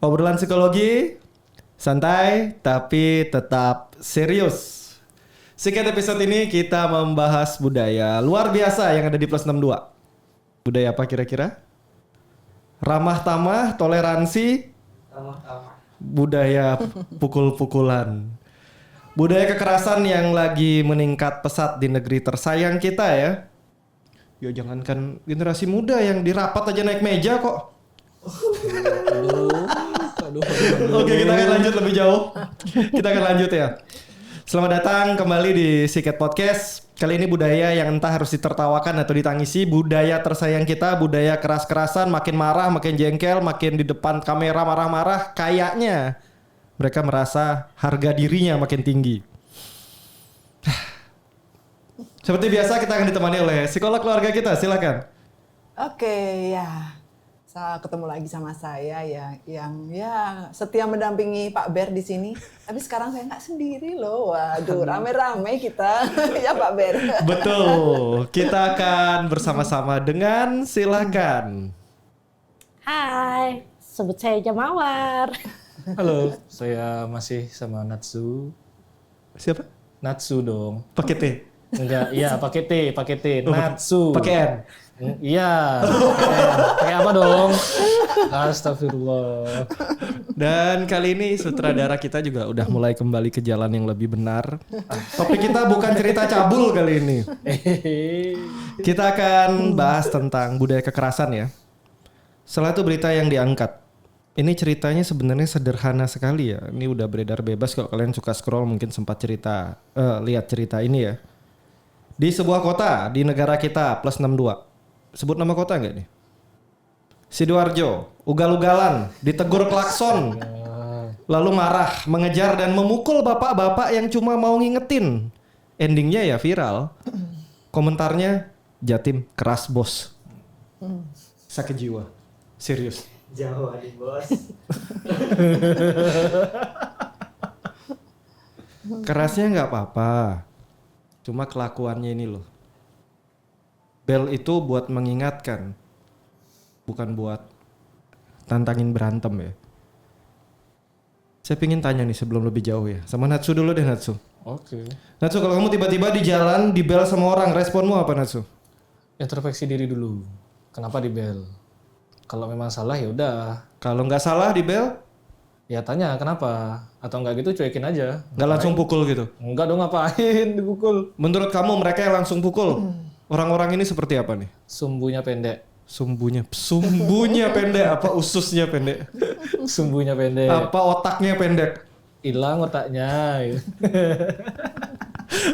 Obrolan psikologi, santai tapi tetap serius. Singkat episode ini kita membahas budaya luar biasa yang ada di Plus 62. Budaya apa kira-kira? Ramah tamah, toleransi, budaya pukul-pukulan. Budaya kekerasan yang lagi meningkat pesat di negeri tersayang kita ya. Ya jangankan generasi muda yang dirapat aja naik meja kok. Aduh. Oke, kita akan lanjut lebih jauh. Kita akan lanjut ya. Selamat datang kembali di Siket Podcast. Kali ini budaya yang entah harus ditertawakan atau ditangisi. Budaya tersayang kita, budaya keras-kerasan, makin marah, makin jengkel, makin di depan kamera marah-marah. Kayaknya mereka merasa harga dirinya makin tinggi. Seperti biasa kita akan ditemani oleh psikolog keluarga kita, silakan. Oke, ya. Saya ketemu lagi sama saya ya, yang ya setia mendampingi Pak Ber di sini. Tapi sekarang saya nggak sendiri loh. Waduh, rame-rame kita ya Pak Ber. Betul. Kita akan bersama-sama dengan silakan. Hai, sebut saya Jamawar. Halo, saya masih sama Natsu. Siapa? Natsu dong. Pakai T. Enggak, iya pakai T. Natsu. Pakai N. Iya. Pakai apa dong? Astagfirullah. Dan kali ini sutradara kita juga udah mulai kembali ke jalan yang lebih benar. Topik kita bukan cerita cabul kali ini. Kita akan bahas tentang budaya kekerasan ya. Setelah itu berita yang diangkat. Ini ceritanya sebenarnya sederhana sekali ya. Ini udah beredar bebas, kalau kalian suka scroll mungkin sempat lihat cerita ini ya. Di sebuah kota di negara kita Plus 62. Sebut nama kota nggak nih? Sidoarjo, ugal-ugalan, ditegur klakson, lalu marah, mengejar dan memukul bapak-bapak yang cuma mau ngingetin. Endingnya ya viral. Komentarnya, Jatim keras bos. Sakit jiwa, serius. Jauh adi bos. Kerasnya nggak apa-apa, cuma kelakuannya ini loh. Bel itu buat mengingatkan, bukan buat tantangin berantem ya. Saya pingin tanya nih sebelum lebih jauh ya, sama Natsu dulu deh Natsu. Oke. Natsu, kalau kamu tiba-tiba di jalan dibel sama orang, responmu apa Natsu? Introspeksi diri dulu. Kenapa dibel? Kalau memang salah ya udah. Kalau nggak salah dibel, Ya tanya kenapa? Atau enggak gitu cuekin aja. nggak langsung pukul gitu. Enggak dong, ngapain dipukul? Menurut kamu mereka yang langsung pukul, orang-orang ini seperti apa nih? Sumbunya pendek. Sumbunya pendek, apa ususnya pendek? Sumbunya pendek. Apa otaknya pendek? Hilang otaknya.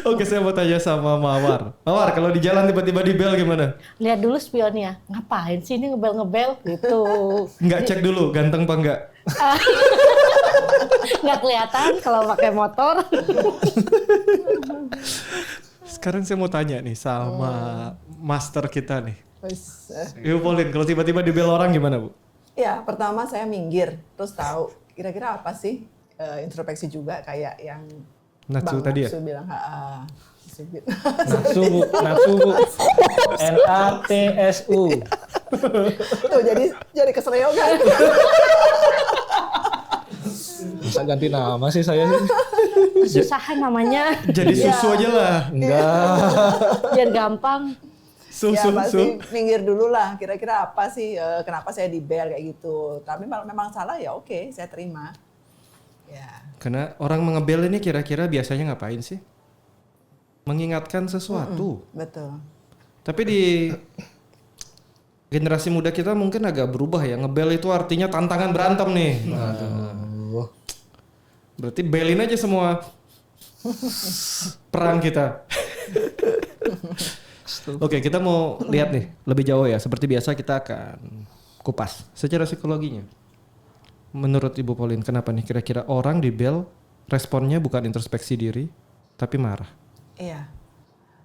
Oke, saya mau tanya sama Mawar. Mawar, kalau di jalan tiba-tiba dibel gimana? Lihat dulu spionnya. Ngapain sih ini ngebel-ngebel gitu. Nggak cek dulu, ganteng apa enggak? Nggak kelihatan kalau pakai motor. Sekarang saya mau tanya nih sama master kita nih. Ibu Pauline, kalau tiba-tiba dibel orang gimana Bu? Ya, pertama saya minggir, terus tahu kira-kira apa sih, introspeksi juga kayak yang Natsu Bang tadi ya? Natsu bilang, Natsu bu. NATSU. Tuh jadi keseleo kan? Bisa ganti nama sih saya sih. Susahan namanya. Jadi susu aja lah. Enggak. Biar gampang. Ya pasti minggir dulu lah, kira-kira apa sih, kenapa saya dibel kayak gitu. Tapi kalau memang salah ya oke, saya terima. Ya. Karena orang mengebel ini kira-kira biasanya ngapain sih? Mengingatkan sesuatu. Betul. Tapi di generasi muda kita mungkin agak berubah ya. Ngebel itu artinya tantangan berantem nih. Aduh. Berarti belin aja semua perang kita. Oke, kita mau lihat nih lebih jauh ya. Seperti biasa kita akan kupas secara psikologinya. Menurut Ibu Pauline, kenapa nih kira-kira orang dibel responnya bukan introspeksi diri, tapi marah? Iya.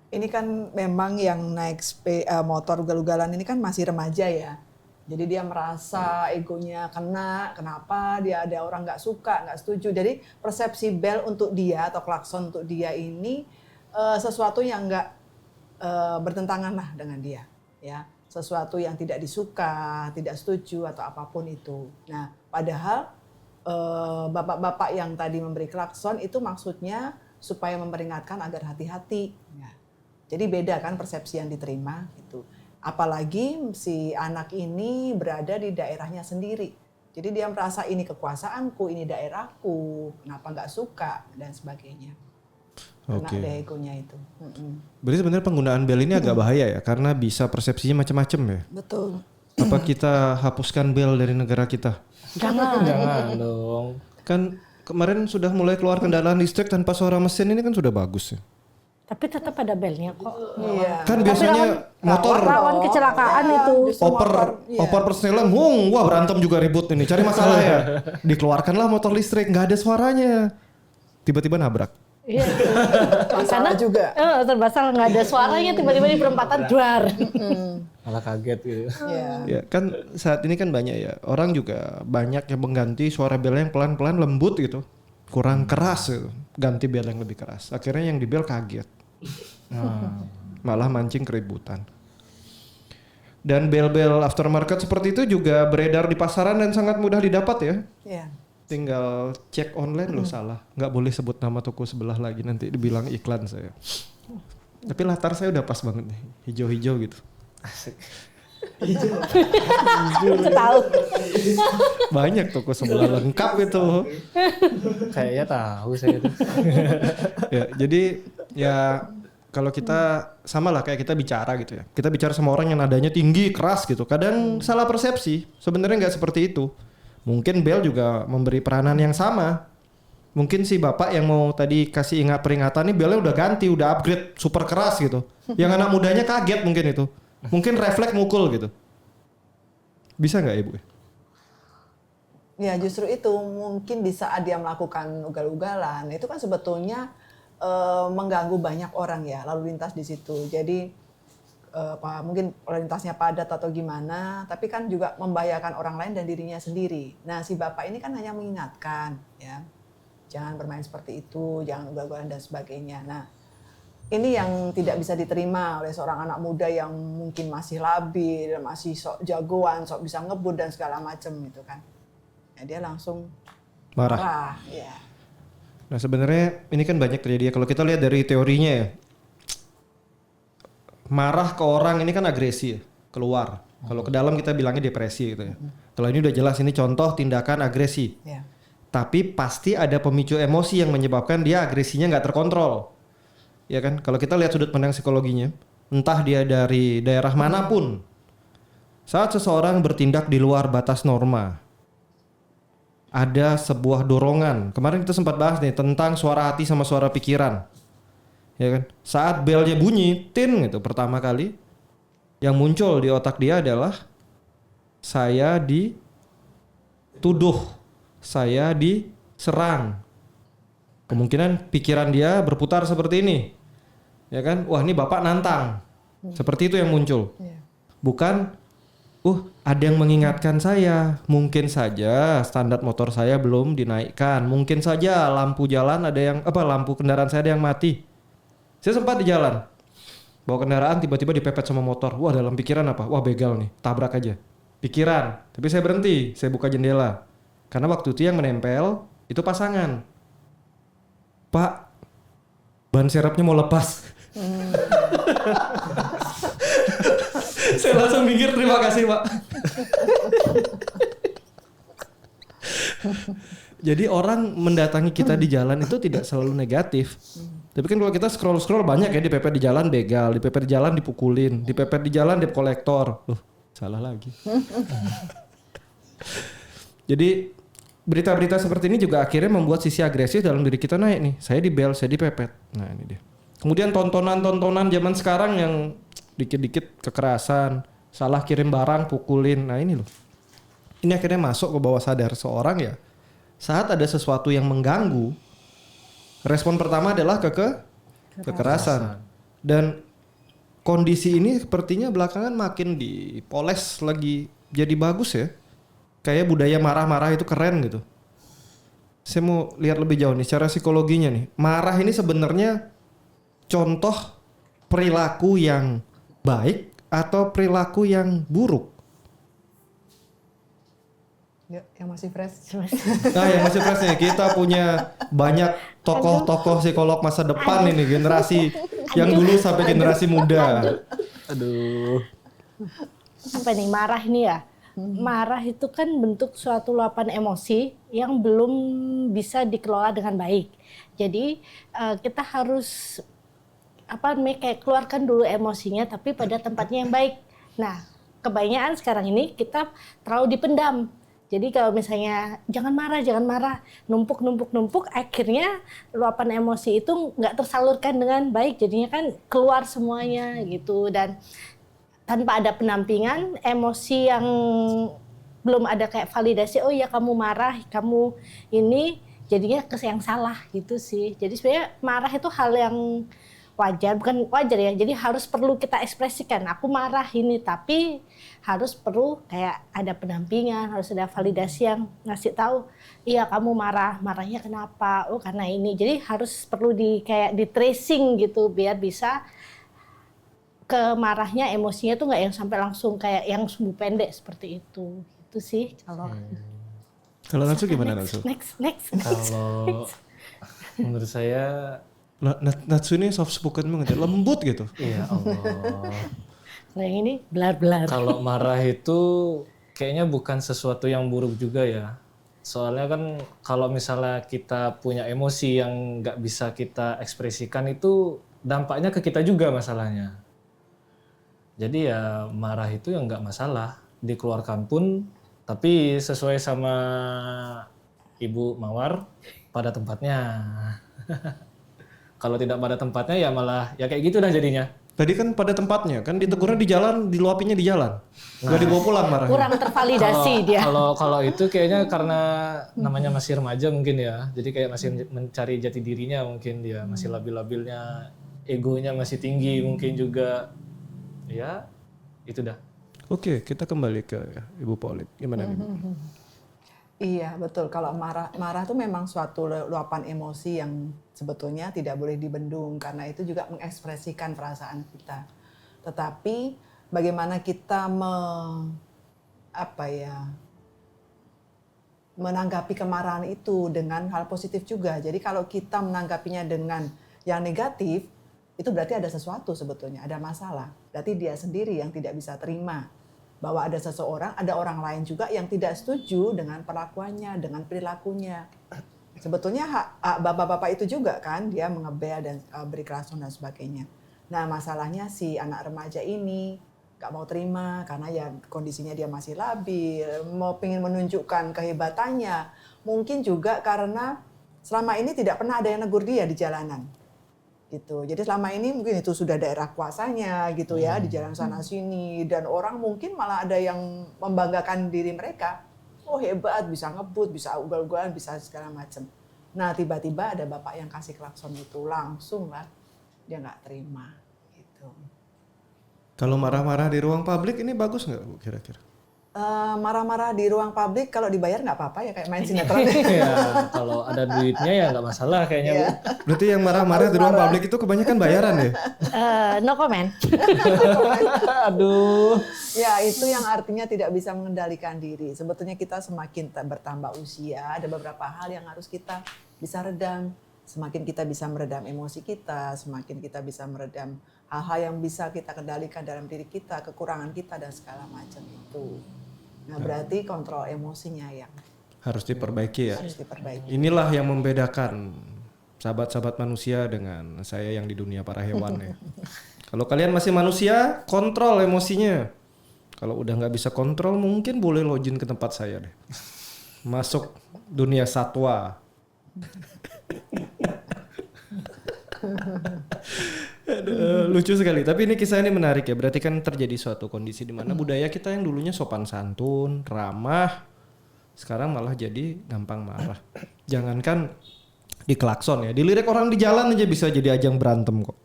Ini kan memang yang naik motor ugal-ugalan ini kan masih remaja ya. Jadi dia merasa egonya kena, kenapa dia ada orang nggak suka, nggak setuju. Jadi persepsi bel untuk dia atau klakson untuk dia ini sesuatu yang nggak bertentangan lah dengan dia, ya. Sesuatu yang tidak disuka, tidak setuju atau apapun itu. Nah, padahal bapak-bapak yang tadi memberi klakson itu maksudnya supaya memperingatkan agar hati-hati. Ya. Jadi beda kan persepsi yang diterima gitu. Apalagi si anak ini berada di daerahnya sendiri. Jadi dia merasa ini kekuasaanku, ini daerahku, kenapa nggak suka dan sebagainya. Karena ada egonya itu. Berarti sebenarnya penggunaan bel ini agak bahaya ya, karena bisa persepsinya macam-macam ya. Betul. Apa kita hapuskan bel dari negara kita? Jangan dong. Kan kemarin sudah mulai keluar kendaraan listrik tanpa suara mesin, ini kan sudah bagus ya. Tapi tetap ada belnya kok. Iya. Kan biasanya motor Rawan kecelakaan itu. oper persnelan, wah berantem juga ribut ini, cari masalah ya. Dikeluarkanlah motor listrik, nggak ada suaranya. Tiba-tiba nabrak. Iya. Masalah juga. Serba salah, nggak ada suaranya, tiba-tiba di perempatan duar. Malah kaget gitu. Iya. Ya kan saat ini kan banyak ya, orang juga banyak yang mengganti suara bel yang pelan-pelan lembut gitu. Kurang keras gitu. Ganti bel yang lebih keras. Akhirnya yang di bel kaget. Malah mancing keributan. Dan bel-bel aftermarket seperti itu juga beredar di pasaran dan sangat mudah didapat ya. Iya. Tinggal cek online loh salah. Nggak boleh sebut nama toko sebelah lagi, nanti dibilang iklan saya. Tapi latar saya udah pas banget nih. Hijau-hijau gitu. Tahu. Banyak toko sebelah lengkap itu. Kayaknya tahu saya itu. Ya, jadi ya kalau kita sama lah kayak kita bicara gitu ya. Kita bicara sama orang yang nadanya tinggi, keras gitu. Kadang salah persepsi. Sebenarnya nggak seperti itu. Mungkin bel juga memberi peranan yang sama. Mungkin si bapak yang mau tadi kasih peringatan nih belnya udah ganti, udah upgrade super keras gitu. Yang anak mudanya kaget mungkin itu. Mungkin refleks mukul gitu. Bisa nggak Ibu? Ya justru itu mungkin di saat dia melakukan ugal-ugalan itu kan sebetulnya mengganggu banyak orang ya lalu lintas di situ. Jadi mungkin lalu lintasnya padat atau gimana, tapi kan juga membahayakan orang lain dan dirinya sendiri. Nah si bapak ini kan hanya mengingatkan ya, jangan bermain seperti itu, jangan ugal-ugalan dan sebagainya. Nah ini yang tidak bisa diterima oleh seorang anak muda yang mungkin masih labil, masih sok jagoan, sok bisa ngebut dan segala macam gitu kan. Ya, dia langsung marah. Ya. Nah sebenarnya ini kan banyak terjadi ya. Kalau kita lihat dari teorinya ya, marah ke orang ini kan agresi ya, keluar. Kalau ke dalam kita bilangnya depresi gitu ya. Kalau ini udah jelas ini contoh tindakan agresi. Ya. Tapi pasti ada pemicu emosi yang menyebabkan dia agresinya nggak terkontrol. Ya kan, kalau kita lihat sudut pandang psikologinya, entah dia dari daerah manapun, saat seseorang bertindak di luar batas norma, ada sebuah dorongan. Kemarin kita sempat bahas nih tentang suara hati sama suara pikiran. Ya kan, saat belnya bunyi, tin gitu pertama kali, yang muncul di otak dia adalah saya dituduh, saya diserang. Kemungkinan pikiran dia berputar seperti ini. Ya kan? Wah, ini bapak nantang. Seperti itu yang muncul. Bukan ada yang mengingatkan saya. Mungkin saja standar motor saya belum dinaikkan. Mungkin saja lampu jalan ada yang lampu kendaraan saya ada yang mati. Saya sempat di jalan. Bawa kendaraan tiba-tiba dipepet sama motor. Wah, dalam pikiran apa? Wah, begal nih. Tabrak aja. Pikiran. Tapi saya berhenti, saya buka jendela. Karena waktu itu yang menempel itu pasangan. Pak, ban serepnya mau lepas. Saya langsung mikir terima kasih Pak. Jadi orang mendatangi kita di jalan itu tidak selalu negatif. Tapi kan kalau kita scroll banyak ya, dipepet di jalan begal, dipepet di jalan dipukulin, dipepet di jalan debt kolektor. Salah lagi. Jadi berita-berita seperti ini juga akhirnya membuat sisi agresif dalam diri kita naik nih. Saya dibel, saya dipepet. Nah ini dia. Kemudian tontonan-tontonan zaman sekarang yang dikit-dikit kekerasan, salah kirim barang, pukulin. Nah ini loh. Ini akhirnya masuk ke bawah sadar seorang ya. Saat ada sesuatu yang mengganggu, respon pertama adalah kekerasan. Dan kondisi ini sepertinya belakangan makin dipoles lagi jadi bagus ya. Kayak budaya marah-marah itu keren gitu. Saya mau lihat lebih jauh nih secara psikologinya nih. Marah ini sebenarnya contoh perilaku yang baik atau perilaku yang buruk? Yang masih fresh. Nah, yang masih fresh nih, kita punya banyak tokoh-tokoh psikolog masa depan ini, generasi yang dulu sampai generasi muda. Aduh. Apa nih, marah ini ya? Marah itu kan bentuk suatu luapan emosi yang belum bisa dikelola dengan baik. Jadi kita harus kayak keluarkan dulu emosinya tapi pada tempatnya yang baik. Nah, kebanyakan sekarang ini kita terlalu dipendam. Jadi kalau misalnya jangan marah, numpuk, akhirnya luapan emosi itu nggak tersalurkan dengan baik, jadinya kan keluar semuanya gitu. Dan tanpa ada pendampingan, emosi yang belum ada kayak validasi, oh ya kamu marah, kamu ini, jadinya ke yang salah gitu sih. Jadi sebenarnya marah itu hal yang bukan wajar ya, jadi harus perlu kita ekspresikan, aku marah ini, tapi harus perlu kayak ada pendampingan, harus ada validasi yang ngasih tahu, iya kamu marahnya kenapa, oh karena ini, jadi harus perlu kayak di tracing gitu, biar bisa kemarahnya, emosinya tuh nggak yang sampai langsung kayak yang sumbu pendek seperti itu sih Kalau Natsu gimana Natsu? Next. Kalau menurut saya Natsu ini soft spoken banget, lembut gitu. iya Allah. Nah yang ini belar-belar. Kalau marah itu kayaknya bukan sesuatu yang buruk juga ya. Soalnya kan kalau misalnya kita punya emosi yang nggak bisa kita ekspresikan itu dampaknya ke kita juga masalahnya. Jadi ya marah itu ya nggak masalah, dikeluarkan pun, tapi sesuai sama Ibu Mawar pada tempatnya. Kalau tidak pada tempatnya ya malah ya kayak gitu dah jadinya. Tadi kan pada tempatnya, kan ditegurnya di jalan, diluapinnya di jalan. Nggak dibawa pulang marahnya. Kurang tervalidasi dia. Kalau itu kayaknya karena namanya masih remaja mungkin ya. Jadi kayak masih mencari jati dirinya mungkin dia, masih labil-labilnya, egonya masih tinggi mungkin juga. Ya, itu dah. Oke, kita kembali ke Ibu Pauline. Gimana Ibu? Iya, betul. Kalau marah tuh memang suatu luapan emosi yang sebetulnya tidak boleh dibendung karena itu juga mengekspresikan perasaan kita. Tetapi bagaimana kita menanggapi kemarahan itu dengan hal positif juga. Jadi kalau kita menanggapinya dengan yang negatif, itu berarti ada sesuatu sebetulnya, ada masalah. Berarti dia sendiri yang tidak bisa terima bahwa ada seseorang, ada orang lain juga yang tidak setuju dengan perlakuannya, dengan perilakunya. Sebetulnya hak bapak-bapak itu juga kan, dia mengebel dan beri kerasan dan sebagainya. Nah masalahnya si anak remaja ini gak mau terima karena ya kondisinya dia masih labil, pengen menunjukkan kehebatannya. Mungkin juga karena selama ini tidak pernah ada yang negur dia di jalanan. Gitu. Jadi selama ini mungkin itu sudah daerah kuasanya gitu ya, di jalan sana sini, dan orang mungkin malah ada yang membanggakan diri mereka. Oh hebat, bisa ngebut, bisa ugal-ugalan, bisa segala macam. Nah tiba-tiba ada bapak yang kasih klakson itu, langsung lah dia nggak terima gitu. Kalau marah-marah di ruang publik ini bagus nggak Bu kira-kira? Marah-marah di ruang publik kalau dibayar nggak apa-apa ya, kayak main sinetron. Ya, kalau ada duitnya ya nggak masalah kayaknya Bu. Berarti yang marah-marah di ruang publik itu kebanyakan bayaran ya? No comment. Aduh. Ya itu yang artinya tidak bisa mengendalikan diri. Sebetulnya kita semakin bertambah usia, ada beberapa hal yang harus kita bisa redam. Semakin kita bisa meredam emosi kita, semakin kita bisa meredam hal-hal yang bisa kita kendalikan dalam diri kita, kekurangan kita dan segala macam itu. Nah berarti kontrol emosinya yang Harus diperbaiki ya. harus diperbaiki. Inilah yang membedakan sahabat-sahabat manusia dengan saya yang di dunia para hewan ya. Kalau kalian masih manusia, kontrol emosinya. Kalau udah nggak bisa kontrol, mungkin boleh login ke tempat saya deh. Masuk dunia satwa. Aduh, lucu sekali. Tapi ini kisah ini menarik ya. Berarti kan terjadi suatu kondisi di mana budaya kita yang dulunya sopan santun, ramah, sekarang malah jadi gampang marah. Jangankan di klakson ya, dilirik orang di jalan aja bisa jadi ajang berantem kok.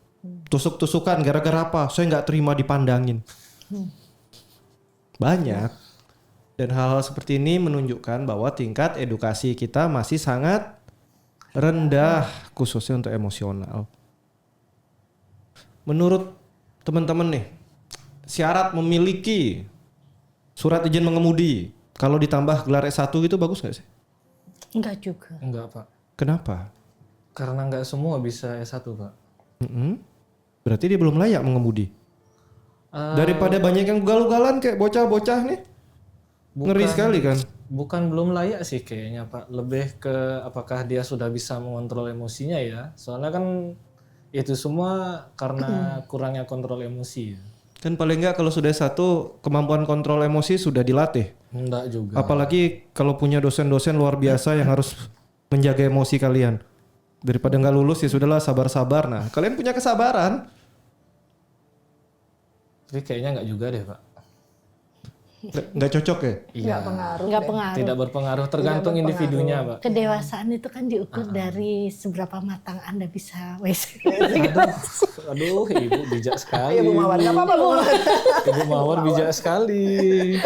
Tusuk-tusukan gara-gara apa? Saya nggak terima dipandangin. Banyak. Dan hal-hal seperti ini menunjukkan bahwa tingkat edukasi kita masih sangat rendah, khususnya untuk emosional. Menurut teman-teman nih, syarat memiliki surat izin mengemudi Kalau ditambah gelar S1 itu bagus nggak sih? Enggak juga. Enggak Pak, Kenapa? karena nggak semua bisa S1 Pak. Mm-mm. Berarti dia belum layak mengemudi. Eh, Daripada banyak yang ugal-ugalan kayak bocah-bocah nih. Ngeri sekali kan? Bukan belum layak sih kayaknya Pak, lebih ke apakah dia sudah bisa mengontrol emosinya ya. Soalnya kan itu semua karena kurangnya kontrol emosi ya. Kan paling nggak kalau sudah S1 kemampuan kontrol emosi sudah dilatih. Enggak juga. Apalagi kalau punya dosen-dosen luar biasa yang harus menjaga emosi kalian. Daripada nggak lulus ya sudahlah sabar-sabar. Nah, kalian punya kesabaran. Tapi kayaknya enggak juga deh Pak. Nggak cocok ya? Nggak pengaruh. Enggak deh. pengaruh. Tidak berpengaruh, tergantung individunya Pak. Kedewasaan itu kan diukur dari seberapa matang Anda bisa WC. Aduh, Ibu bijak sekali. Ayo Bu Mawar, nggak apa-apa Bu Mawar. Ibu Mawar bijak sekali.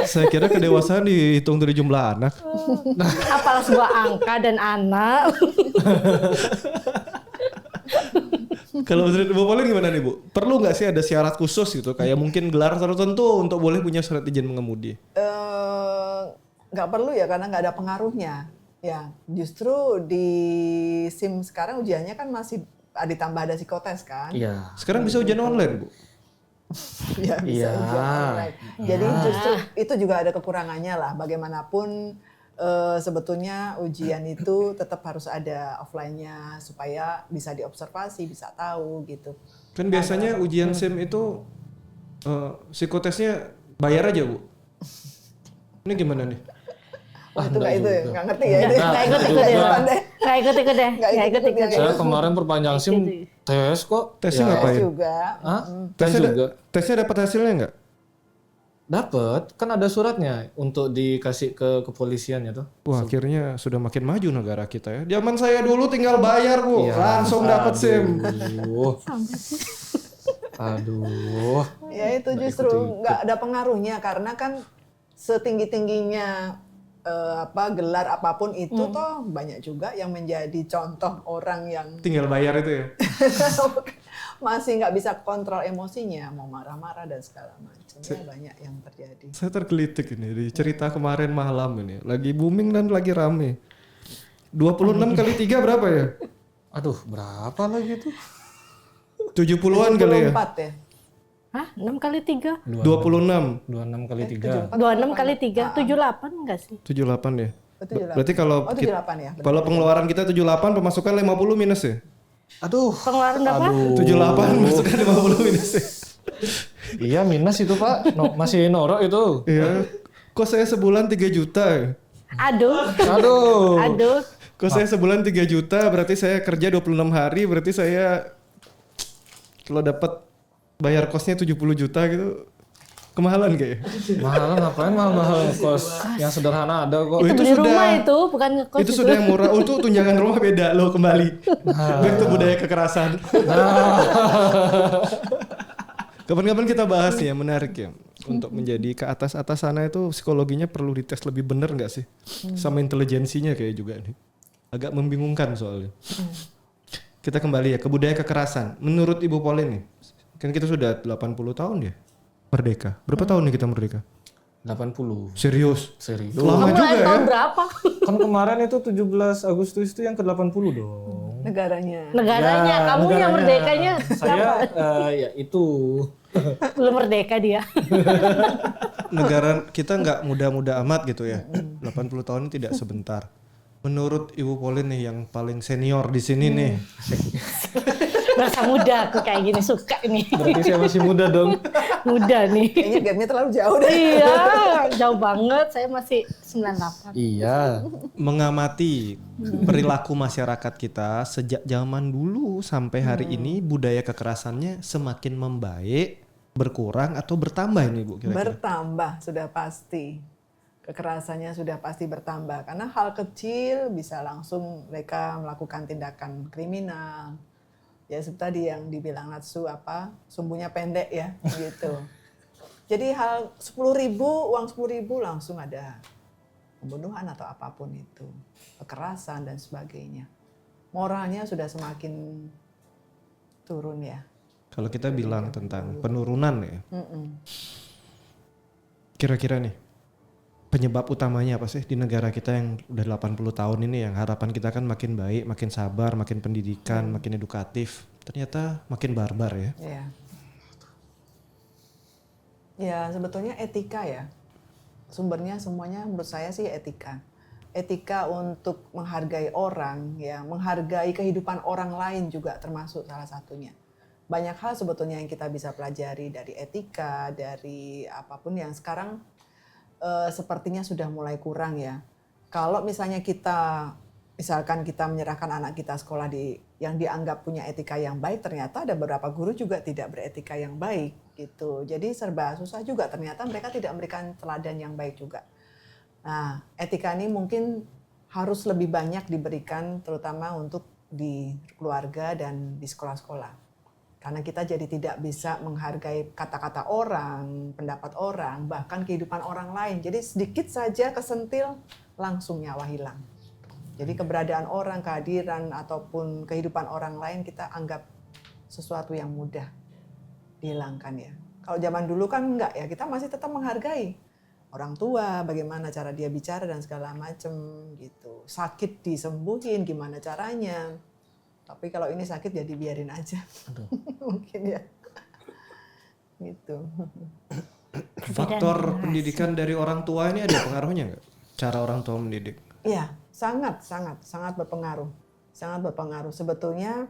Saya kira kedewasaan dihitung dari jumlah anak. Apalah sebuah angka dan anak. Kalau menurut Bu Pauline gimana nih Bu? Perlu nggak sih ada syarat khusus gitu? Kayak mungkin gelar tertentu untuk boleh punya surat izin mengemudi? Nggak perlu ya karena nggak ada pengaruhnya. Ya, justru di SIM sekarang ujiannya kan masih ditambah ada psikotes kan. Iya. Sekarang bisa ujian online Bu? Ya bisa Iya. ujian online. Jadi justru itu juga ada kekurangannya lah. Bagaimanapun sebetulnya ujian itu tetap harus ada offline-nya supaya bisa diobservasi, bisa tahu gitu. Kan biasanya ujian SIM itu psikotesnya bayar aja Bu. Ini gimana nih? Wah itu nggak itu ya, nggak ngerti ya. Nggak itu. ikut ikut deh. Nggak ikut ikut deh. Nggak ikut ikut. Saya kemarin perpanjang SIM tes kok. Tesnya Ya. ngapain? Juga. Hah? Tes Tesnya, juga. tesnya dapat hasilnya nggak? Dapat, kan ada suratnya untuk dikasih ke kepolisiannya tuh. Wah akhirnya sudah makin maju negara kita ya. Zaman saya dulu tinggal bayar Bu, langsung dapat SIM. Aduh. Aduh. Ya itu justru nggak ada pengaruhnya karena kan setinggi-tingginya gelar apapun itu toh banyak juga yang menjadi contoh orang yang Tinggal bayar itu ya. masih nggak bisa kontrol emosinya, mau marah-marah dan segala macam. Ya, banyak yang terjadi. Saya tergelitik ini di cerita kemarin malam ini. Lagi booming dan lagi rame. 26 kali 3 berapa ya? Aduh, berapa lagi tuh? 70-an kali ya? 4 ya. Hah? 6 kali 3? 26. 26 kali 3. 26 kali 3? 78 enggak sih? 78 ya? Betul 78. Berarti kalau Oh 78 ya. benar. kalau pengeluaran kita 78, pemasukan 50 minus ya? Aduh. Pengeluaran berapa? 78, pemasukan 50 minus ya? Iya, minus itu, Pak. Masih norok itu. Iya. Kok saya sebulan 3 juta ya? Aduh. Aduh. Aduh. Kok saya sebulan 3 juta, berarti saya kerja 26 hari, berarti saya kalau dapat bayar kosnya 70 juta gitu, kemahalan kayaknya. Mahal ngapain mahal kos? Yang sederhana ada kok. Itu beli rumah itu, bukan ngekos Itu sudah yang murah. Untuk tunjangan rumah beda loh kembali. Back to budaya kekerasan. Kapan-kapan kita bahas nih ya, menarik ya. Untuk menjadi ke atas-atas sana itu psikologinya perlu dites lebih bener nggak sih? Sama intelijensinya kayak juga nih. Agak membingungkan soalnya. Kita kembali ya ke budaya kekerasan. Menurut Ibu Pauline nih, kan kita sudah 80 tahun ya merdeka. Berapa tahun nih kita merdeka? 80. Serius? Serius. Lama Kamu juga lahir ya? tahun berapa? Kan kemarin itu 17 Agustus itu yang ke-80 dong. Negaranya. Negaranya, Ya, kamu yang negaranya. merdekanya Saya ya itu. belum merdeka dia. Negara kita nggak muda-muda amat gitu ya. 80 tahun ini tidak sebentar. Menurut Ibu Pauline nih yang paling senior di sini nih. Berasa muda aku kayak gini, suka ini. Berarti saya masih muda dong. Muda nih. Kayaknya gapnya terlalu jauh deh. Iya, jauh banget. Saya masih 98. Iya. Mengamati perilaku masyarakat kita sejak zaman dulu sampai hari ini, budaya kekerasannya semakin membaik, berkurang atau bertambah ini Bu kira-kira? Bertambah sudah pasti. Kekerasannya sudah pasti bertambah karena hal kecil bisa langsung mereka melakukan tindakan kriminal. Ya seperti tadi yang dibilang Natsu sumbunya pendek ya gitu. Jadi hal 10.000, uang 10.000 langsung ada pembunuhan atau apapun itu, kekerasan dan sebagainya. Moralnya sudah semakin turun ya. Kalau kita bilang tentang penurunan ya. Kira-kira nih, penyebab utamanya apa sih di negara kita yang udah 80 tahun ini, yang harapan kita kan makin baik, makin sabar, makin pendidikan, makin edukatif. Ternyata makin barbar ya. Iya. Ya sebetulnya etika ya. Sumbernya semuanya menurut saya sih etika. Etika untuk menghargai orang, ya, menghargai kehidupan orang lain juga termasuk salah satunya. Banyak hal sebetulnya yang kita bisa pelajari dari etika, dari apapun yang sekarang sepertinya sudah mulai kurang ya. Kalau misalnya misalkan kita menyerahkan anak kita sekolah yang dianggap punya etika yang baik, ternyata ada beberapa guru juga tidak beretika yang baik gitu. Jadi serba susah juga, ternyata mereka tidak memberikan teladan yang baik juga. Nah, etika ini mungkin harus lebih banyak diberikan terutama untuk di keluarga dan di sekolah-sekolah. Karena kita jadi tidak bisa menghargai kata-kata orang, pendapat orang, bahkan kehidupan orang lain. Jadi sedikit saja kesentil langsung nyawa hilang. Jadi keberadaan orang, kehadiran ataupun kehidupan orang lain kita anggap sesuatu yang mudah dihilangkan ya. Kalau zaman dulu kan enggak ya, kita masih tetap menghargai orang tua, bagaimana cara dia bicara dan segala macam gitu. Sakit disembuhin, gimana caranya. Tapi kalau ini sakit ya dibiarin aja. Mungkin ya. Gitu. Faktor pendidikan dari orang tua ini ada pengaruhnya nggak? Cara orang tua mendidik? Iya, sangat berpengaruh. Sangat berpengaruh. Sebetulnya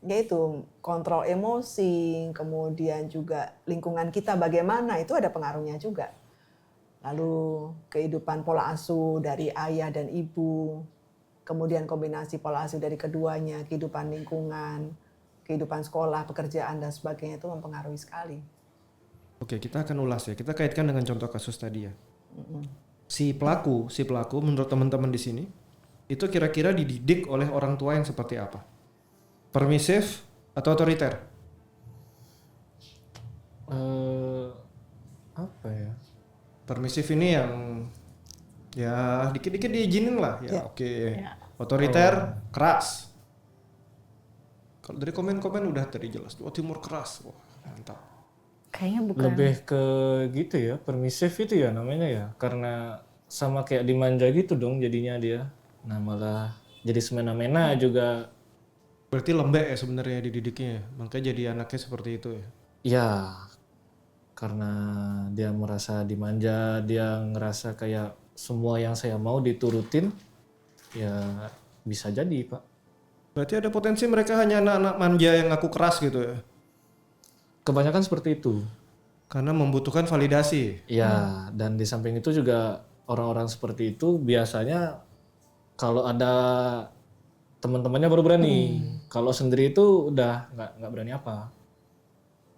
yaitu kontrol emosi, kemudian juga lingkungan kita bagaimana, itu ada pengaruhnya juga. Lalu kehidupan pola asuh dari ayah dan ibu, kemudian kombinasi pola asuh dari keduanya, kehidupan lingkungan, kehidupan sekolah, pekerjaan dan sebagainya itu mempengaruhi sekali. Oke, kita akan ulas ya. Kita kaitkan dengan contoh kasus tadi ya. Si pelaku menurut teman-teman di sini itu kira-kira dididik oleh orang tua yang seperti apa? Permisif atau otoriter? Apa ya? Permisif ini yang ya dikit-dikit diizinin lah ya, oke. Ya. Otoriter keras. Kalau dari komen-komen udah tadi jelas, Jawa Timur keras. Wah, mantap. Kayaknya bukan. Lebih ke gitu ya, permisif itu ya namanya ya. Karena sama kayak dimanja gitu dong jadinya dia. Nah malah jadi semena-mena juga. Berarti lembek ya sebenarnya dididiknya, makanya jadi anaknya seperti itu ya. Ya, karena dia merasa dimanja, dia ngerasa kayak semua yang saya mau diturutin, ya bisa jadi Pak. Berarti ada potensi mereka hanya anak-anak manja yang ngaku keras gitu ya. Kebanyakan seperti itu. Karena membutuhkan validasi. Ya, dan di samping itu juga orang-orang seperti itu biasanya kalau ada teman-temannya baru berani. Kalau sendiri itu udah nggak berani apa.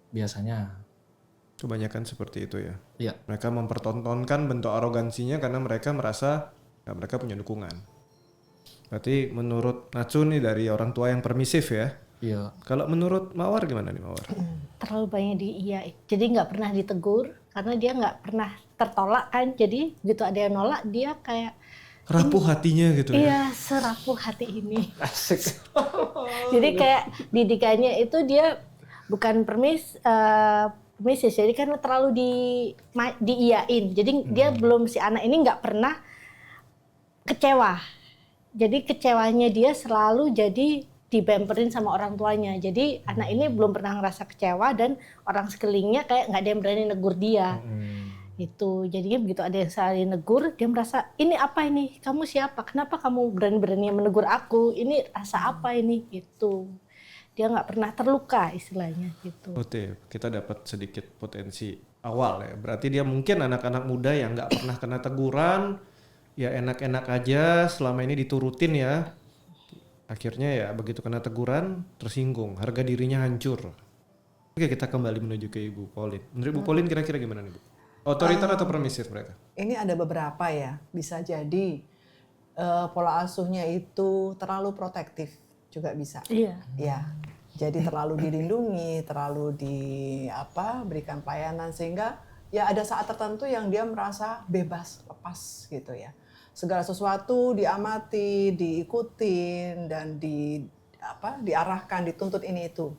Biasanya. Kebanyakan seperti itu ya. Iya. Mereka mempertontonkan bentuk arogansinya karena mereka merasa ya, mereka punya dukungan. Berarti menurut Natsu nih dari orang tua yang permisif ya. Iya. Kalau menurut Mawar gimana nih Mawar? Terlalu banyak diiyain. Jadi nggak pernah ditegur karena dia nggak pernah tertolak kan. Jadi begitu ada yang nolak dia kayak Rapuh hatinya gitu ya. iya serapuh hati ini. Asik. Jadi kayak didikannya itu dia bukan permisis. Jadi kan terlalu diiyain. Jadi dia belum si anak ini nggak pernah kecewa. Jadi kecewanya dia selalu jadi dibemperin sama orang tuanya. Jadi anak ini belum pernah ngerasa kecewa dan orang sekelilingnya kayak nggak ada yang berani negur dia. Itu jadinya begitu ada yang saling negur dia merasa ini apa ini, kamu siapa, kenapa kamu berani-berani menegur aku, ini rasa apa ini gitu. Dia nggak pernah terluka istilahnya gitu. Oke, kita dapat sedikit potensi awal ya. Berarti dia mungkin anak-anak muda yang nggak pernah kena teguran, ya enak-enak aja selama ini diturutin ya. Akhirnya ya begitu kena teguran tersinggung, harga dirinya hancur. Oke, kita kembali menuju ke Ibu Pauline. Menurut Ibu Pauline kira-kira gimana nih Bu? Otoriter atau permisif mereka? Ini ada beberapa ya, bisa jadi pola asuhnya itu terlalu protektif juga bisa. Iya. Ya, jadi terlalu dilindungi, terlalu berikan pelayanan sehingga ya ada saat tertentu yang dia merasa bebas, lepas gitu ya. Segala sesuatu diamati, diikutin dan diarahkan, dituntut ini itu.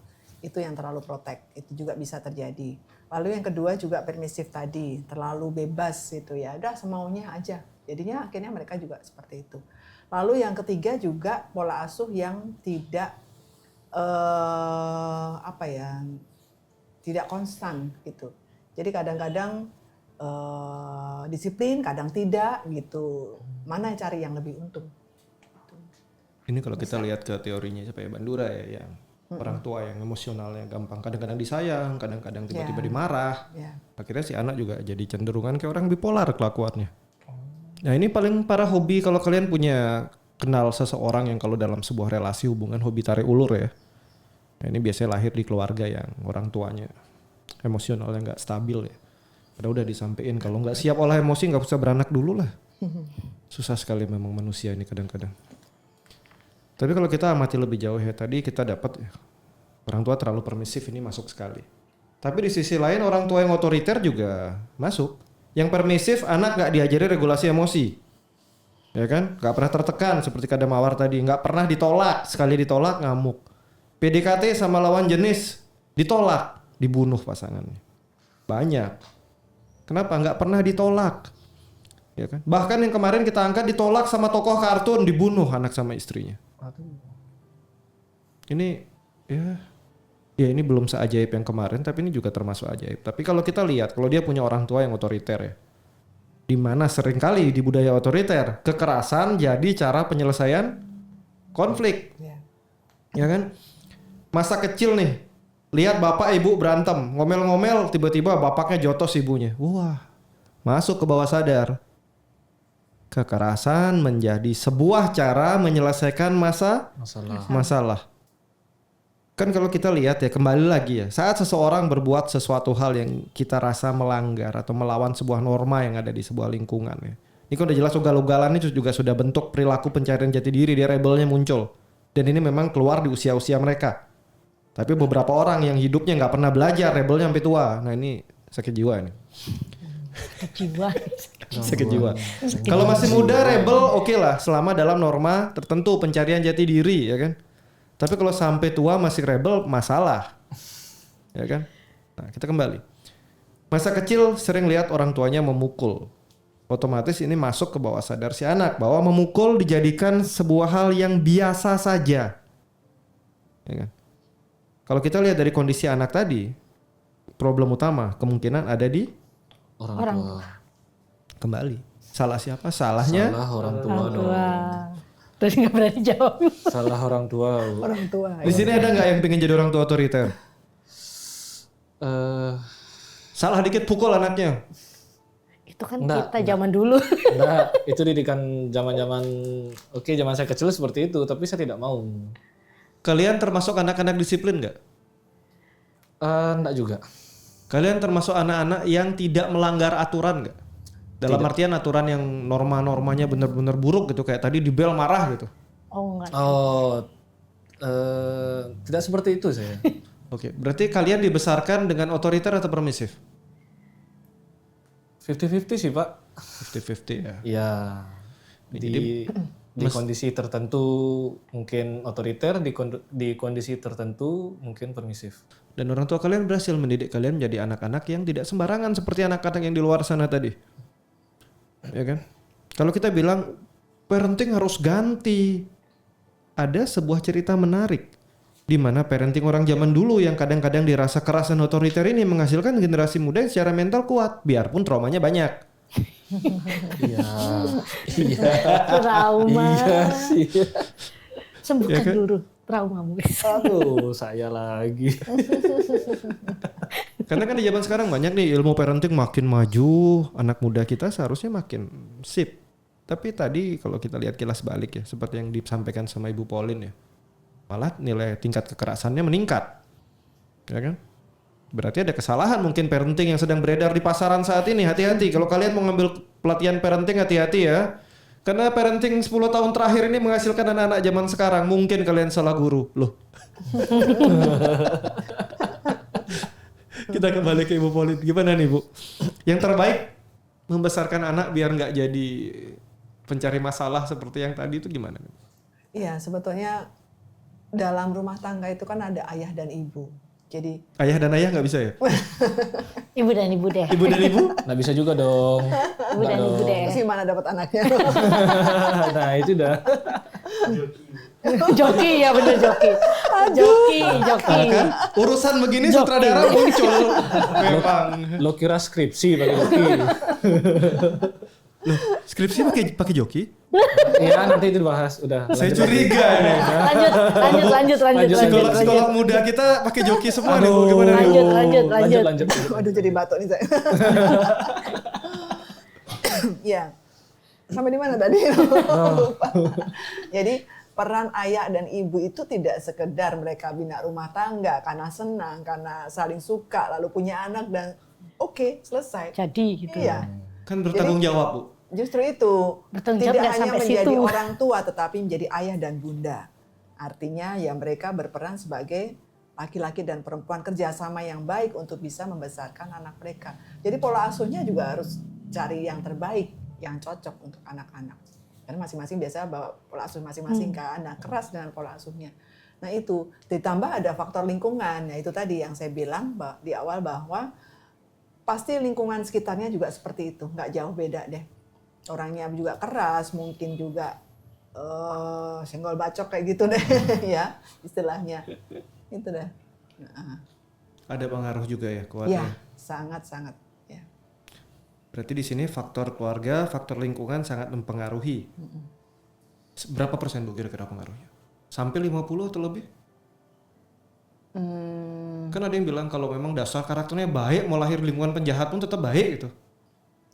Itu yang terlalu protek, itu juga bisa terjadi. Lalu yang kedua juga permisif tadi, terlalu bebas itu ya, udah semaunya aja. Jadinya akhirnya mereka juga seperti itu. Lalu yang ketiga juga pola asuh yang tidak tidak konstan gitu. Jadi kadang-kadang disiplin, kadang tidak gitu. Mana cari yang lebih untung? Ini kalau kita lihat ke teorinya siapa ya, Bandura ya, yang orang tua yang emosionalnya gampang kadang-kadang disayang, kadang-kadang tiba-tiba dimarah. Akhirnya si anak juga jadi cenderungan kayak orang bipolar kelakuannya. Nah ini paling parah hobi kalau kalian punya kenal seseorang yang kalau dalam sebuah relasi hubungan hobi tarik ulur ya. Nah ini biasanya lahir di keluarga yang orang tuanya emosionalnya nggak stabil ya. Udah disampein kalau nggak siap olah emosi nggak usah beranak dulu lah. Susah sekali memang manusia ini kadang-kadang. Tapi kalau kita amati lebih jauh ya, tadi kita dapat ya, orang tua terlalu permisif ini masuk sekali. Tapi di sisi lain orang tua yang otoriter juga masuk. Yang permisif anak nggak diajari regulasi emosi, ya kan? Nggak pernah tertekan seperti kata Mawar tadi, nggak pernah ditolak, sekali ditolak ngamuk. PDKT sama lawan jenis ditolak, dibunuh pasangannya. Banyak. Kenapa? Nggak pernah ditolak, ya kan? Bahkan yang kemarin kita angkat ditolak sama tokoh kartun, dibunuh anak sama istrinya. Ini ya ini belum seajaib yang kemarin, tapi ini juga termasuk ajaib. Tapi kalau kita lihat, kalau dia punya orang tua yang otoriter ya, di mana seringkali di budaya otoriter kekerasan jadi cara penyelesaian konflik, ya kan? Masa kecil nih, lihat bapak ibu berantem, ngomel-ngomel, tiba-tiba bapaknya jotos ibunya, wah, masuk ke bawah sadar. Kekerasan menjadi sebuah cara menyelesaikan masalah. Kan kalau kita lihat ya, kembali lagi ya, saat seseorang berbuat sesuatu hal yang kita rasa melanggar atau melawan sebuah norma yang ada di sebuah lingkungan ya. Ini kan udah jelas ugal-ugalan itu juga sudah bentuk perilaku pencarian jati diri, dia rebelnya muncul. Dan ini memang keluar di usia-usia mereka. Tapi beberapa orang yang hidupnya nggak pernah belajar, rebelnya sampai tua. Nah ini sakit jiwa nih. Sakit jiwa. Kalau masih muda rebel oke lah, selama dalam norma tertentu pencarian jati diri ya kan. Tapi kalau sampai tua masih rebel masalah, ya kan. Nah kita kembali. Masa kecil sering lihat orang tuanya memukul, otomatis ini masuk ke bawah sadar si anak bahwa memukul dijadikan sebuah hal yang biasa saja, ya kan. Kalau kita lihat dari kondisi anak tadi, problem utama kemungkinan ada di orang tua. Kembali, salah siapa? Salahnya Salah orang tua dong. Terus nggak berani jawab. Salah orang tua. Orang tua. di sini ada nggak yang pengen jadi orang tua otoriter? Salah dikit pukul anaknya. Itu kan kita zaman dulu. Nah, itu didikan zaman-zaman zaman saya kecil seperti itu, tapi saya tidak mau. Kalian termasuk anak-anak disiplin nggak? Enggak juga. Kalian termasuk anak-anak yang tidak melanggar aturan nggak? Dalam artian aturan yang norma-normanya benar-benar buruk gitu, kayak tadi di bel marah gitu. Oh enggak. Tidak seperti itu saya. Oke, berarti kalian dibesarkan dengan otoriter atau permisif? 50-50 sih Pak. 50-50 ya. Iya. Di kondisi tertentu mungkin otoriter, di kondisi tertentu mungkin permisif. Dan orang tua kalian berhasil mendidik kalian jadi anak-anak yang tidak sembarangan seperti anak-anak yang di luar sana tadi. Ya kan? Kalau kita bilang parenting harus ganti, ada sebuah cerita menarik di mana parenting orang zaman dulu yang kadang-kadang dirasa keras dan otoriter ini menghasilkan generasi muda yang secara mental kuat, biarpun traumanya banyak. Iya. Trauma. Iya sih. Sembuhkan Ya kan? dulu traumamu. Aduh, saya lagi. Karena kan di zaman sekarang banyak nih ilmu parenting makin maju, anak muda kita seharusnya makin sip. Tapi tadi kalau kita lihat kilas balik ya, seperti yang disampaikan sama Ibu Pauline ya, malah nilai tingkat kekerasannya meningkat, ya kan? Berarti ada kesalahan mungkin parenting yang sedang beredar di pasaran saat ini. Hati-hati kalau kalian mau ngambil pelatihan parenting, hati-hati ya. Karena parenting 10 tahun terakhir ini menghasilkan anak-anak zaman sekarang. Mungkin kalian salah guru. Loh. Kita kembali ke Ibu Pauline. Gimana nih Bu? Yang terbaik membesarkan anak biar nggak jadi pencari masalah seperti yang tadi itu gimana? Iya, sebetulnya dalam rumah tangga itu kan ada ayah dan ibu. Jadi Ayah dan ayah nggak bisa ya? Ibu dan ibu deh. Ibu dan ibu? Nggak bisa juga dong. Ibu dan ibu deh. terus gimana dapat anaknya? Nah itu dah. Joki ya bener joki. Joki. Kan urusan begini sutradara muncul. Memang. Lo kira skripsi pakai joki? Loh, skripsi pakai joki? Iya nanti itu dibahas. Udah. Saya lanjut lagi. curiga nih. Lanjut. Psikolog muda kita pakai joki semua nih. Gimana nih? Lanjut. Waduh jadi batuk nih saya. Ya. Sampai di mana tadi? Lupa. Jadi peran ayah dan ibu itu tidak sekedar mereka bina rumah tangga karena senang, karena saling suka, lalu punya anak dan oke, selesai. Jadi gitu. Iya. Kan bertanggung jawab, Bu. Justru itu Bertanggung tidak jawab nggak hanya sampai menjadi situ. orang tua tetapi menjadi ayah dan bunda. Artinya ya mereka berperan sebagai laki-laki dan perempuan kerjasama yang baik untuk bisa membesarkan anak mereka. Jadi pola asuhnya juga harus cari yang terbaik, yang cocok untuk anak-anak. Karena masing-masing biasa bawa pola asuh masing-masing kan, nah keras dengan pola asuhnya. Nah itu ditambah ada faktor lingkungan, ya itu tadi yang saya bilang di awal bahwa pasti lingkungan sekitarnya juga seperti itu, nggak jauh beda deh. Orangnya juga keras, mungkin juga senggol bacok kayak gitu deh, ya istilahnya. Itu deh. Ada pengaruh juga ya Ya, kuatnya. sangat-sangat. Ya. Berarti di sini faktor keluarga, faktor lingkungan sangat mempengaruhi. Berapa persen Bu kira-kira pengaruhnya? Sampai 50 atau lebih? Kan ada yang bilang kalau memang dasar karakternya baik, mau lahir lingkungan penjahat pun tetap baik gitu.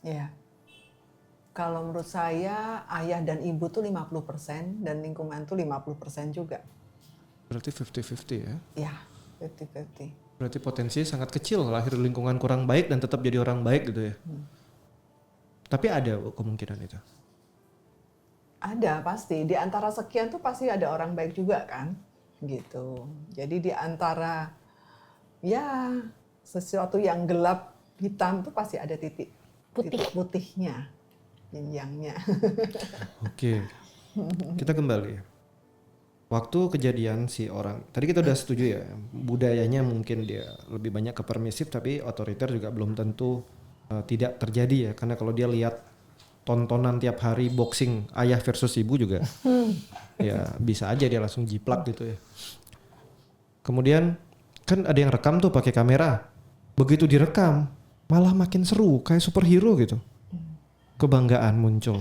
Ya. Kalau menurut saya ayah dan ibu tuh 50% dan lingkungan tuh 50% juga. Berarti 50-50 ya. Ya, 50-50. Berarti potensinya sangat kecil lahir di lingkungan kurang baik dan tetap jadi orang baik gitu ya. Tapi ada kemungkinan itu. Ada pasti, di antara sekian tuh pasti ada orang baik juga kan, gitu. Jadi di antara ya sesuatu yang gelap hitam tuh pasti ada titik putihnya, yin-yangnya. Oke. Kita kembali. Waktu kejadian si orang, tadi kita udah setuju ya, budayanya mungkin dia lebih banyak ke permisif tapi otoriter juga belum tentu tidak terjadi ya, karena kalau dia lihat tontonan tiap hari boxing ayah versus ibu juga ya bisa aja dia langsung jiplak gitu ya. Kemudian kan ada yang rekam tuh pakai kamera, begitu direkam malah makin seru kayak superhero gitu, kebanggaan muncul,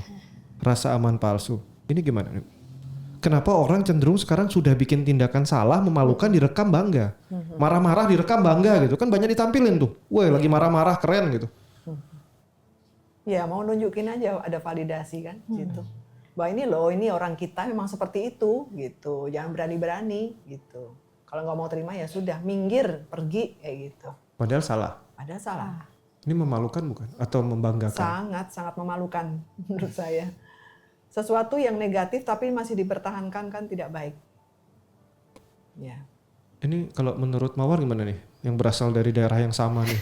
rasa aman palsu. Ini gimana nih? Kenapa orang cenderung sekarang sudah bikin tindakan salah memalukan direkam bangga, marah-marah direkam bangga gitu kan, banyak ditampilin tuh, woi lagi marah-marah keren gitu. Ya mau nunjukin aja ada validasi kan, gitu. Bahwa ini loh, ini orang kita memang seperti itu, gitu. Jangan berani-berani, gitu. Kalau nggak mau terima ya sudah, minggir, pergi, kayak gitu. Padahal salah. Padahal salah. Ini memalukan bukan? Atau membanggakan? Sangat memalukan menurut saya. Sesuatu yang negatif tapi masih dipertahankan kan tidak baik. Ya. Ini kalau menurut Mawar gimana nih? Yang berasal dari daerah yang sama nih.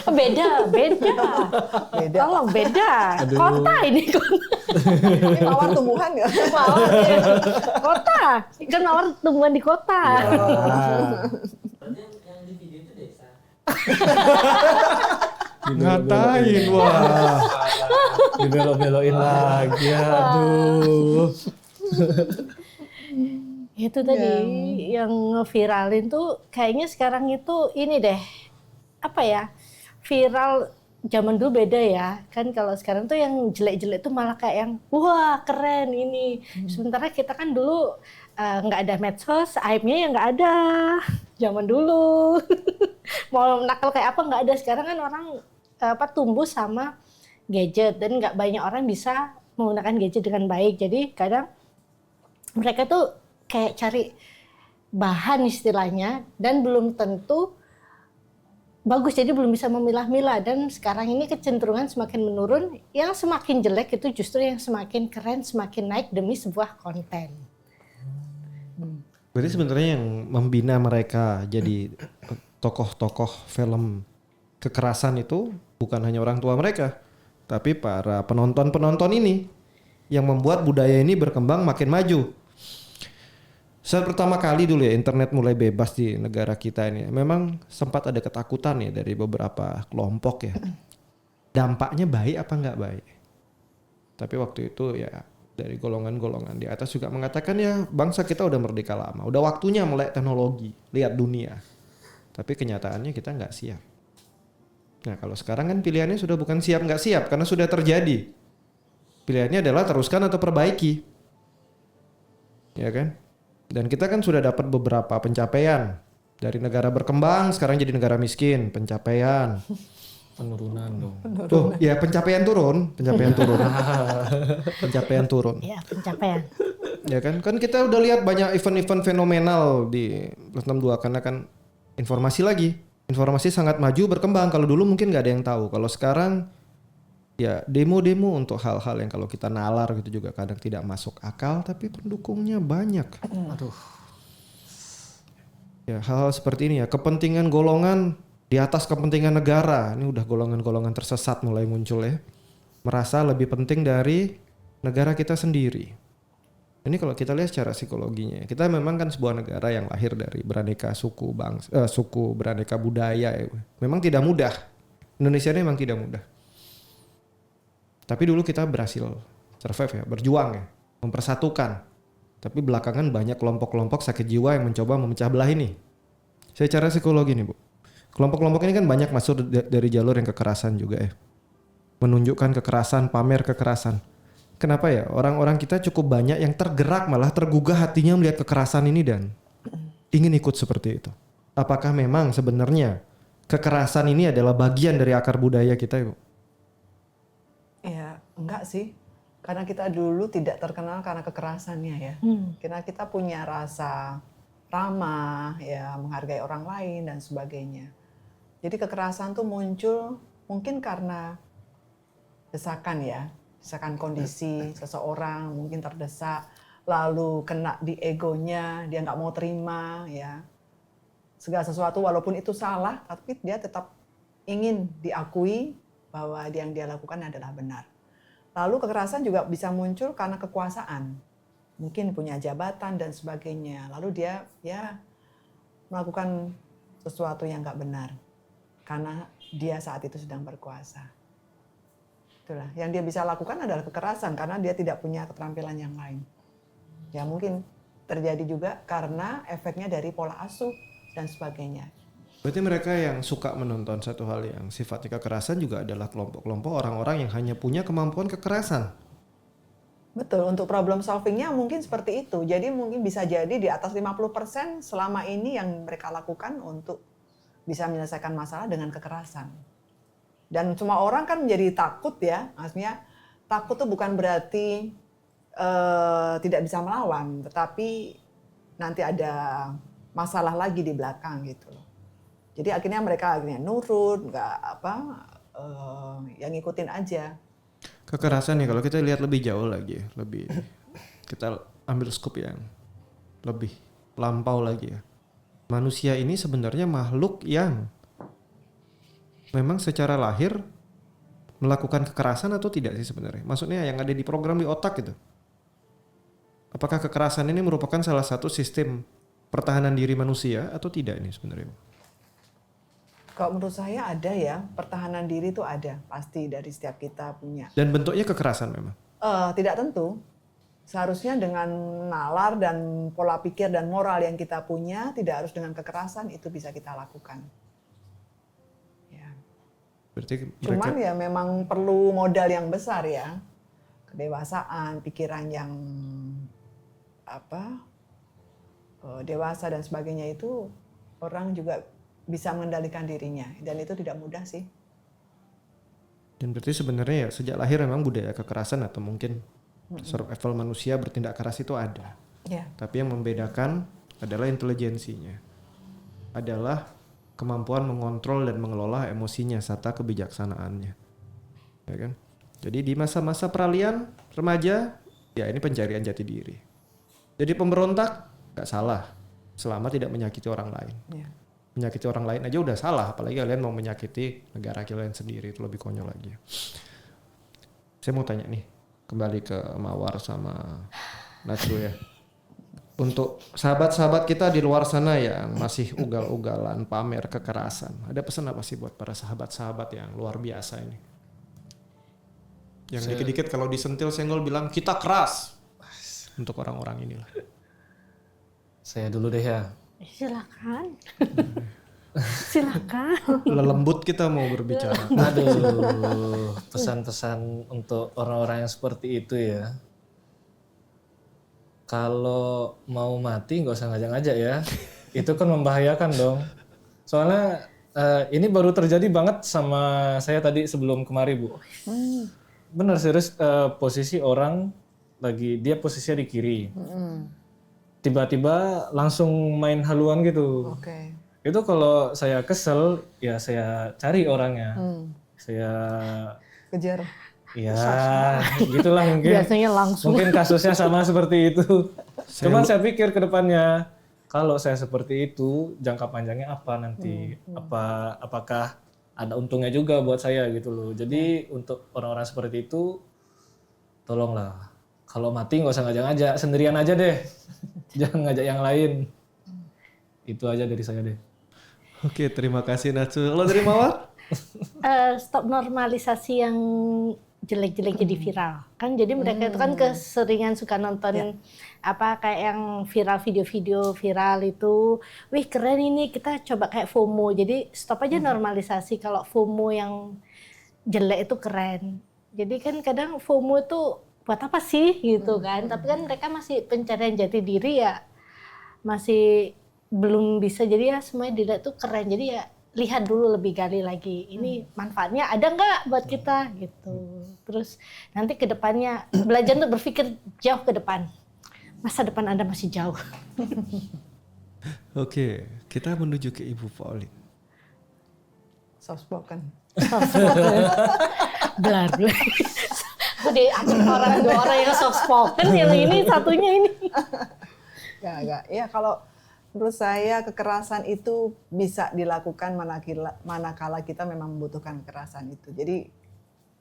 Beda. Tolong beda. Kota ini kota. Ini mawar tumbuhan nggak? Mawar ya. Kota. Kan mawar tumbuhan di kota. Yang di video itu desa. Ngatain wah. Dibelo-beloin lagi, aduh. Itu tadi yang ngeviralin tuh kayaknya sekarang itu ini deh, apa ya, viral zaman dulu beda ya. Kan kalau sekarang tuh yang jelek-jelek tuh malah kayak yang wah keren ini. Sementara kita kan dulu nggak ada medsos, aibnya ya nggak ada. Zaman dulu. Mau nakal kayak apa nggak ada. Sekarang kan orang tumbuh sama gadget dan nggak banyak orang bisa menggunakan gadget dengan baik. Jadi kadang mereka tuh kayak cari bahan istilahnya dan belum tentu bagus, jadi belum bisa memilah-milah. Dan sekarang ini kecenderungan semakin menurun, yang semakin jelek itu justru yang semakin keren, semakin naik demi sebuah konten. Berarti sebenarnya yang membina mereka jadi tokoh-tokoh film kekerasan itu bukan hanya orang tua mereka, tapi para penonton-penonton ini yang membuat budaya ini berkembang makin maju. Saat pertama kali dulu ya internet mulai bebas di negara kita ini, memang sempat ada ketakutan ya dari beberapa kelompok ya. Dampaknya baik apa nggak baik? Tapi waktu itu ya dari golongan-golongan di atas juga mengatakan ya bangsa kita udah merdeka lama, udah waktunya melek teknologi, lihat dunia. Tapi kenyataannya kita nggak siap. Nah kalau sekarang kan pilihannya sudah bukan siap nggak siap karena sudah terjadi. Pilihannya adalah teruskan atau perbaiki, ya kan? Dan kita kan sudah dapat beberapa pencapaian dari negara berkembang sekarang jadi negara miskin, pencapaian. Penurunan dong. Oh, ya pencapaian turun. Pencapaian turun. Ya, pencapaian. Ya kan? Kan kita udah lihat banyak event-event fenomenal di Plus 62 karena kan informasi lagi. Informasi sangat maju berkembang. Kalau dulu mungkin nggak ada yang tahu. Kalau sekarang ya demo-demo untuk hal-hal yang kalau kita nalar gitu juga kadang tidak masuk akal tapi pendukungnya banyak. Aduh. Ya hal-hal seperti ini ya kepentingan golongan di atas kepentingan negara. Ini udah golongan-golongan tersesat mulai muncul ya. Merasa lebih penting dari negara kita sendiri. Ini kalau kita lihat secara psikologinya, kita memang kan sebuah negara yang lahir dari beraneka suku suku beraneka budaya ya. Memang tidak mudah. Indonesia ini memang tidak mudah. Tapi dulu kita berhasil survive ya, berjuang ya, mempersatukan. Tapi belakangan banyak kelompok-kelompok sakit jiwa yang mencoba memecah belah ini. Secara psikologi nih Bu, kelompok-kelompok ini kan banyak masuk dari jalur yang kekerasan juga ya. Menunjukkan kekerasan, pamer kekerasan. Kenapa ya orang-orang kita cukup banyak yang tergerak malah tergugah hatinya melihat kekerasan ini dan ingin ikut seperti itu. Apakah memang sebenarnya kekerasan ini adalah bagian dari akar budaya kita Ibu? Ya, enggak sih. Karena kita dulu tidak terkenal karena kekerasannya ya. Karena kita punya rasa ramah, ya, menghargai orang lain dan sebagainya. Jadi kekerasan tuh muncul mungkin karena desakan ya. Desakan kondisi seseorang mungkin terdesak, lalu kena di egonya, dia nggak mau terima ya. Segala sesuatu walaupun itu salah, tapi dia tetap ingin diakui bahwa yang dia lakukan adalah benar. Lalu kekerasan juga bisa muncul karena kekuasaan. Mungkin punya jabatan dan sebagainya. Lalu dia ya melakukan sesuatu yang nggak benar. Karena dia saat itu sedang berkuasa. Itulah. Yang dia bisa lakukan adalah kekerasan karena dia tidak punya keterampilan yang lain. Ya mungkin terjadi juga karena efeknya dari pola asuh dan sebagainya. Berarti mereka yang suka menonton satu hal yang sifatnya kekerasan juga adalah kelompok-kelompok orang-orang yang hanya punya kemampuan kekerasan. Betul, untuk problem solvingnya mungkin seperti itu. Jadi mungkin bisa jadi di atas 50% selama ini yang mereka lakukan untuk bisa menyelesaikan masalah dengan kekerasan. Dan semua orang kan menjadi takut ya, maksudnya takut itu bukan berarti tidak bisa melawan, tetapi nanti ada masalah lagi di belakang gitu loh. Jadi akhirnya mereka nurut, yang ngikutin aja. Kekerasan nih kalau kita lihat lebih jauh lagi, lebih kita ambil skop yang lebih lampau lagi ya. Manusia ini sebenarnya makhluk yang memang secara lahir melakukan kekerasan atau tidak sih sebenarnya? Maksudnya yang ada di program di otak gitu. Apakah kekerasan ini merupakan salah satu sistem pertahanan diri manusia atau tidak ini sebenarnya? Kalau menurut saya ada ya, pertahanan diri itu ada, pasti dari setiap kita punya. Dan bentuknya kekerasan memang? Tidak tentu. Seharusnya dengan nalar dan pola pikir dan moral yang kita punya, tidak harus dengan kekerasan, itu bisa kita lakukan. Ya. Berarti Cuman ya memang perlu modal yang besar ya. Kedewasaan, pikiran yang dewasa dan sebagainya itu orang juga bisa mengendalikan dirinya dan itu tidak mudah sih. Dan berarti sebenarnya ya sejak lahir memang budaya kekerasan atau mungkin survival manusia bertindak keras itu ada. Ya. Tapi yang membedakan adalah intelijensinya. Adalah kemampuan mengontrol dan mengelola emosinya serta kebijaksanaannya. Ya kan? Jadi di masa-masa peralihan remaja ya ini pencarian jati diri. Jadi pemberontak gak salah selama tidak menyakiti orang lain. Ya. Menyakiti orang lain aja udah salah, apalagi kalian mau menyakiti negara kalian sendiri, itu lebih konyol lagi. Saya mau tanya nih, kembali ke Mawar sama Najwa ya. untuk sahabat-sahabat kita di luar sana yang masih ugal-ugalan pamer kekerasan, ada pesan apa sih buat para sahabat-sahabat yang luar biasa ini? Yang dikit-dikit kalau disentil senggol bilang kita keras. Untuk orang-orang inilah. Saya dulu deh ya. Silakan. Silakan. Lembut kita mau berbicara. Aduh, pesan-pesan untuk orang-orang yang seperti itu ya. Kalau mau mati nggak usah ngajak-ngajak ya. Itu kan membahayakan dong. Soalnya ini baru terjadi banget sama saya tadi sebelum kemari, Bu. Benar serius, posisi orang dia posisinya di kiri. Tiba-tiba langsung main haluan gitu. Oke. Itu kalau saya kesel, ya saya cari orangnya. Saya Kejar. ya gitulah mungkin. Biasanya langsung. Mungkin kasusnya sama seperti itu. Cuman saya pikir ke depannya, kalau saya seperti itu, jangka panjangnya apa nanti? Apakah ada untungnya juga buat saya gitu loh. Jadi untuk orang-orang seperti itu, tolonglah. Kalau mati nggak usah ngajak-ngajak, sendirian aja deh. Jangan ngajak yang lain. Itu aja dari saya deh. Oke, terima kasih Natsu. Lo dari Mawar? Stop normalisasi yang jelek-jelek jadi viral. Kan jadi mereka itu kan keseringan suka nonton apa kayak yang viral video-video viral itu. Wih keren ini, kita coba kayak FOMO. Jadi stop aja normalisasi kalau FOMO yang jelek itu keren. Jadi kan kadang FOMO itu buat apa sih gitu kan. Tapi kan mereka masih pencarian jati diri ya. Masih belum bisa, jadi ya semuanya dilihat tuh keren. Jadi ya lihat dulu lebih gali lagi. Ini manfaatnya ada nggak buat kita gitu. Terus nanti ke depannya belajar untuk berpikir jauh ke depan. Masa depan Anda masih jauh. Oke, kita menuju ke Ibu Pauline. Soft spoken. Belar. Udah ada dua orang yang soft spoken, yang ini satunya ini. Enggak. Ya kalau menurut saya kekerasan itu bisa dilakukan manakala kita memang membutuhkan kekerasan itu. Jadi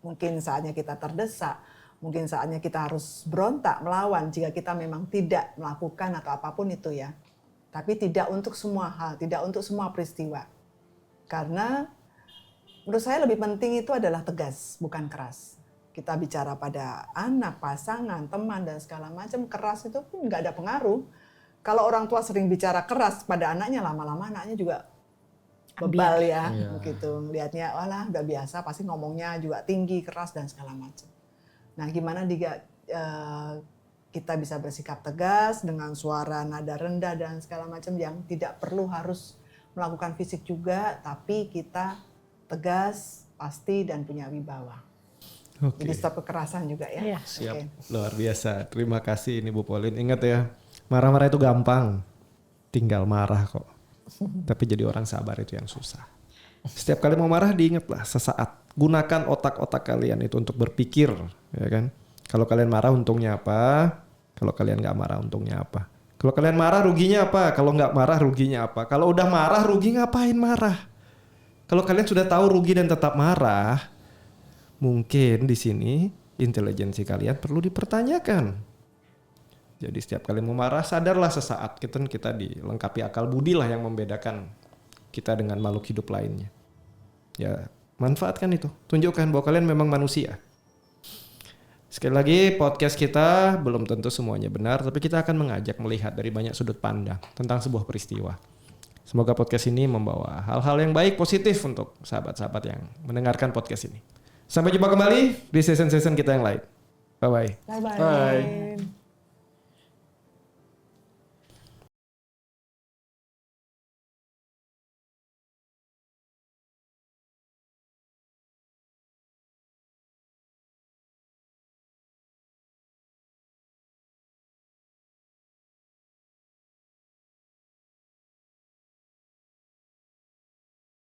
mungkin saatnya kita terdesak, mungkin saatnya kita harus berontak, melawan jika kita memang tidak melakukan atau apapun itu ya. Tapi tidak untuk semua hal, tidak untuk semua peristiwa. Karena menurut saya lebih penting itu adalah tegas, bukan keras. Kita bicara pada anak, pasangan, teman, dan segala macam, keras itu pun nggak ada pengaruh. Kalau orang tua sering bicara keras pada anaknya, lama-lama anaknya juga bebal ya, begitu. Lihatnya, walah udah biasa, pasti ngomongnya juga tinggi, keras, dan segala macam. Nah, gimana jika kita bisa bersikap tegas dengan suara nada rendah dan segala macam yang tidak perlu harus melakukan fisik juga, tapi kita tegas, pasti, dan punya wibawa. Oke. Jadi stop kekerasan juga ya. Iya. Siap. Oke. Luar biasa. Terima kasih ini Bu Pauline. Ingat ya, marah-marah itu gampang. Tinggal marah kok. Tapi jadi orang sabar itu yang susah. Setiap kali mau marah diingatlah sesaat. Gunakan otak-otak kalian itu untuk berpikir, ya kan? Kalau kalian marah untungnya apa? Kalau kalian nggak marah untungnya apa? Kalau kalian marah ruginya apa? Kalau nggak marah ruginya apa? Kalau udah marah rugi ngapain marah? Kalau kalian sudah tahu rugi dan tetap marah, mungkin di sini intelijensi kalian perlu dipertanyakan. Jadi setiap kali mau marah sadarlah sesaat. Kita dilengkapi akal budi lah yang membedakan kita dengan makhluk hidup lainnya. Ya manfaatkan itu. Tunjukkan bahwa kalian memang manusia. Sekali lagi podcast kita belum tentu semuanya benar, tapi kita akan mengajak melihat dari banyak sudut pandang tentang sebuah peristiwa. Semoga podcast ini membawa hal-hal yang baik positif untuk sahabat-sahabat yang mendengarkan podcast ini. Sampai jumpa kembali di season-season kita yang lain. Bye-bye. Bye-bye. Bye.